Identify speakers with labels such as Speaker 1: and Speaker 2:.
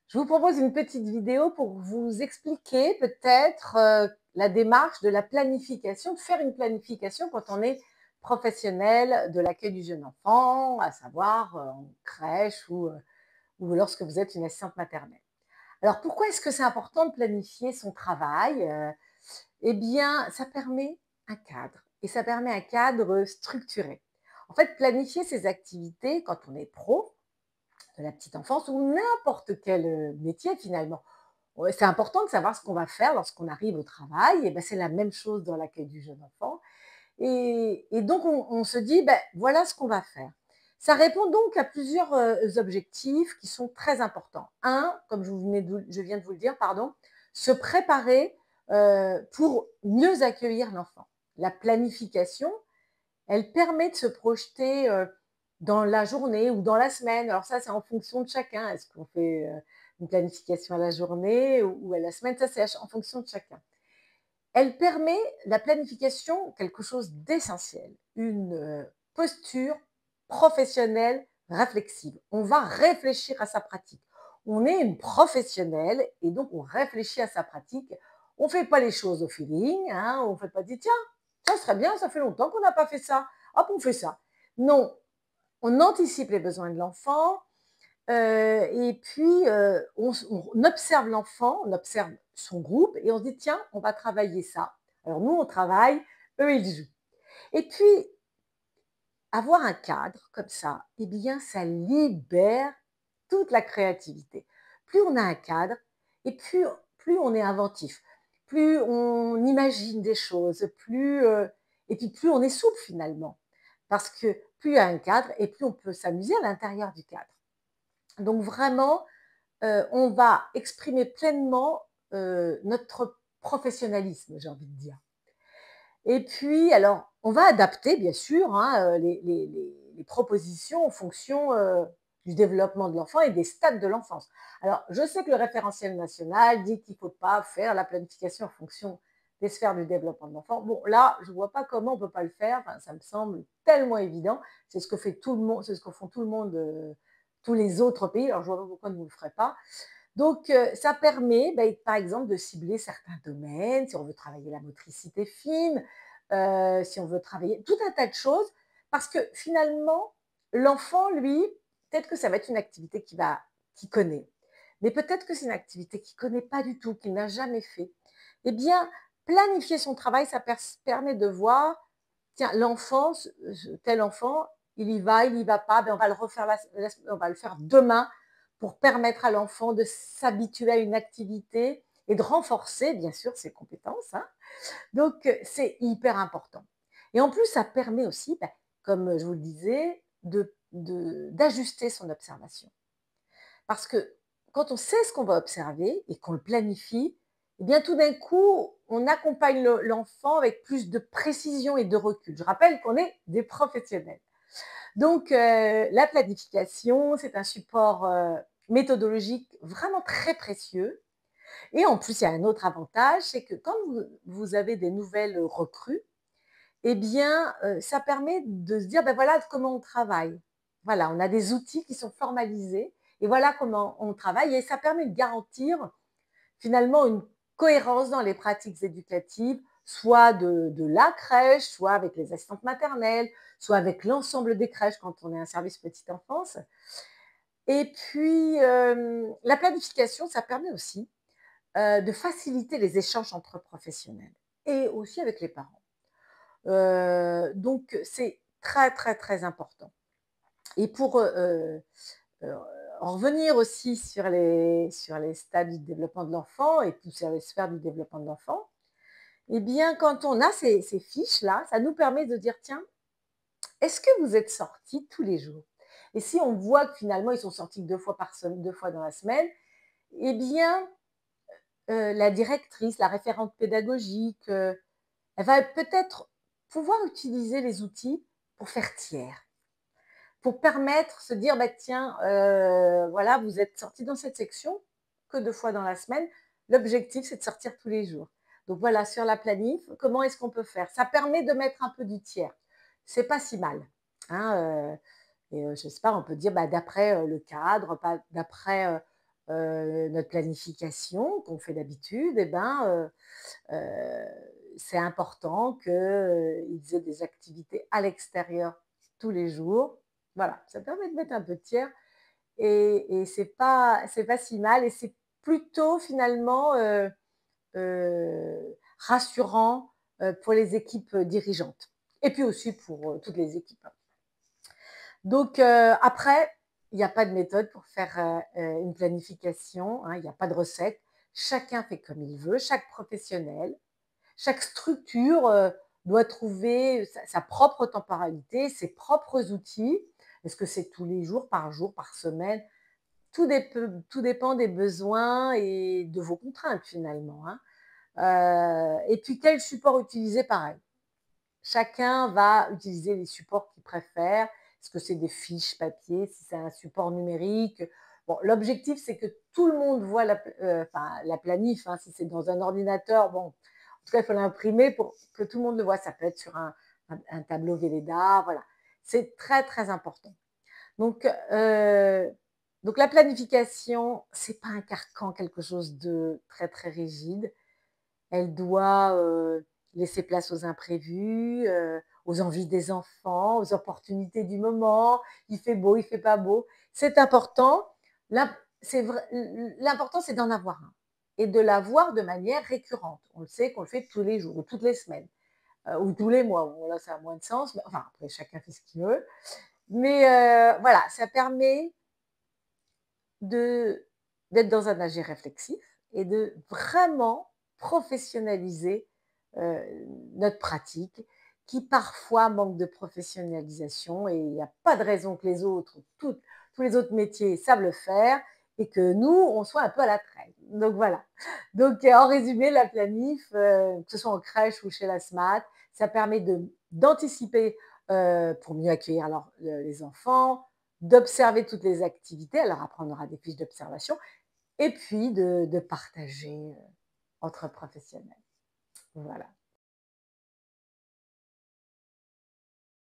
Speaker 1: Je vous propose une petite vidéo pour vous expliquer peut-être la démarche de la planification, de faire une planification quand on est professionnel de l'accueil du jeune enfant, à savoir en crèche ou lorsque vous êtes une assistante maternelle. Alors pourquoi est-ce que c'est important de planifier son travail? Eh bien, ça permet un cadre et ça permet un cadre structuré. En fait, planifier ses activités quand on est pro, de la petite enfance ou n'importe quel métier finalement. Ouais, c'est important de savoir ce qu'on va faire lorsqu'on arrive au travail. Et ben, c'est la même chose dans l'accueil du jeune enfant. Et donc, on se dit, ben, voilà ce qu'on va faire. Ça répond donc à plusieurs objectifs qui sont très importants. Un, comme je viens de vous le dire, pardon, se préparer pour mieux accueillir l'enfant. La planification, elle permet de se projeter dans la journée ou dans la semaine. Alors ça, c'est en fonction de chacun. Est-ce qu'on fait une planification à la journée ou à la semaine? Ça, c'est en fonction de chacun. Elle permet, la planification, quelque chose d'essentiel, une posture professionnelle réflexive. On va réfléchir à sa pratique. On est une professionnelle et donc on réfléchit à sa pratique. On ne fait pas les choses au feeling, hein, on ne fait pas dire tiens, ça serait bien, ça fait longtemps qu'on n'a pas fait ça, hop, on fait ça. Non, on anticipe les besoins de l'enfant, et puis on observe l'enfant, on observe son groupe et on se dit tiens, on va travailler ça. Alors nous, on travaille, eux, ils jouent. Et puis, avoir un cadre comme ça, eh bien, ça libère toute la créativité. Plus on a un cadre, et plus on est inventif, plus on imagine des choses, et puis plus on est souple finalement. Parce que plus il y a un cadre, et plus on peut s'amuser à l'intérieur du cadre. Donc vraiment, on va exprimer pleinement notre professionnalisme, j'ai envie de dire. Et puis, alors, on va adapter, bien sûr, hein, les propositions en fonction du développement de l'enfant et des stades de l'enfance. Alors, je sais que le référentiel national dit qu'il ne faut pas faire la planification en fonction des sphères du développement de l'enfant. Bon, là, je ne vois pas comment on ne peut pas le faire. Enfin, ça me semble tellement évident. C'est ce que fait tout le monde, c'est ce que font tout le monde, tous les autres pays. Alors, je ne vois pas pourquoi vous ne le ferez pas. Donc, ça permet, par exemple, de cibler certains domaines, si on veut travailler la motricité fine, si on veut travailler tout un tas de choses, parce que finalement, l'enfant, lui, peut-être que ça va être une activité qu'il connaît, mais peut-être que c'est une activité qu'il ne connaît pas du tout, qu'il n'a jamais fait. Eh bien, planifier son travail, ça permet de voir, tiens, l'enfant, tel enfant, il y va pas, on va le refaire, on va le faire demain pour permettre à l'enfant de s'habituer à une activité et de renforcer, bien sûr, ses compétences, hein. Donc, c'est hyper important. Et en plus, ça permet aussi, comme je vous le disais, d'ajuster son observation. Parce que quand on sait ce qu'on va observer et qu'on le planifie, eh bien tout d'un coup, on accompagne l'enfant avec plus de précision et de recul. Je rappelle qu'on est des professionnels. Donc, la planification, c'est un support méthodologique vraiment très précieux. Et en plus, il y a un autre avantage, c'est que quand vous avez des nouvelles recrues, eh bien, ça permet de se dire, ben voilà comment on travaille. Voilà, on a des outils qui sont formalisés et voilà comment on travaille et ça permet de garantir finalement une cohérence dans les pratiques éducatives, soit de la crèche, soit avec les assistantes maternelles, soit avec l'ensemble des crèches quand on est un service petite enfance. Et puis, la planification, ça permet aussi de faciliter les échanges entre professionnels et aussi avec les parents. Donc, c'est très, très, très important. Et pour en revenir aussi sur les stades du développement de l'enfant et puis sur les sphères du développement de l'enfant, eh bien, quand on a ces fiches-là, ça nous permet de dire, tiens, est-ce que vous êtes sortis tous les jours? Et si on voit que finalement, ils sont sortis que 2 fois deux fois dans la semaine, eh bien, la directrice, la référente pédagogique, elle va peut-être pouvoir utiliser les outils pour faire tiers, pour permettre, se dire, bah, tiens, voilà, vous êtes sortis dans cette section que 2 fois dans la semaine. L'objectif, c'est de sortir tous les jours. Donc voilà, sur la planif, comment est-ce qu'on peut faire? Ça permet de mettre un peu du tiers. C'est pas si mal, hein, et je sais pas, on peut dire, bah, d'après le cadre, d'après notre planification qu'on fait d'habitude, eh ben, c'est important qu'ils aient des activités à l'extérieur tous les jours. Voilà, ça permet de mettre un peu de tiers et c'est pas si mal et c'est plutôt finalement, rassurant, pour les équipes, dirigeantes et puis aussi pour, toutes les équipes, hein. Donc après, il y a pas de méthode pour faire, une planification, hein, il y a pas de recette. Chacun fait comme il veut, chaque professionnel, chaque structure, doit trouver sa propre temporalité, ses propres outils. Est-ce que c'est tous les jours, par semaine? Tout dépend des besoins et de vos contraintes finalement, hein. Et puis quel support utiliser? Pareil. Chacun va utiliser les supports qu'il préfère. Est-ce que c'est des fiches papier? Si c'est un support numérique? Bon, l'objectif, c'est que tout le monde voit enfin, la planif, hein. Si c'est dans un ordinateur, bon, en tout cas, il faut l'imprimer pour que tout le monde le voit. Ça peut être sur un tableau Velleda, voilà. C'est très, très important. Donc, donc la planification, c'est pas un carcan, quelque chose de très, très rigide. Elle doit, laisser place aux imprévus, aux envies des enfants, aux opportunités du moment. Il fait beau, il fait pas beau. C'est important. L'im c'est vrai l'important, c'est d'en avoir un et de l'avoir de manière récurrente. On le sait qu'on le fait tous les jours ou toutes les semaines, ou tous les mois. Bon là, ça a moins de sens, mais enfin après chacun fait ce qu'il veut. Mais, voilà, ça permet de d'être dans un âge réflexif et de vraiment professionnaliser, heu, notre pratique qui parfois manque de professionnalisation et il n'y a pas de raison que tous les autres métiers savent le faire et que nous, on soit un peu à la traîne. Donc voilà. Donc en résumé, la planif, que ce soit en crèche ou chez la SMAT, ça permet d'anticiper, pour mieux accueillir alors, les enfants, d'observer toutes les activités, elle leur apprendra des fiches d'observation et puis de partager, entre professionnels. Voilà.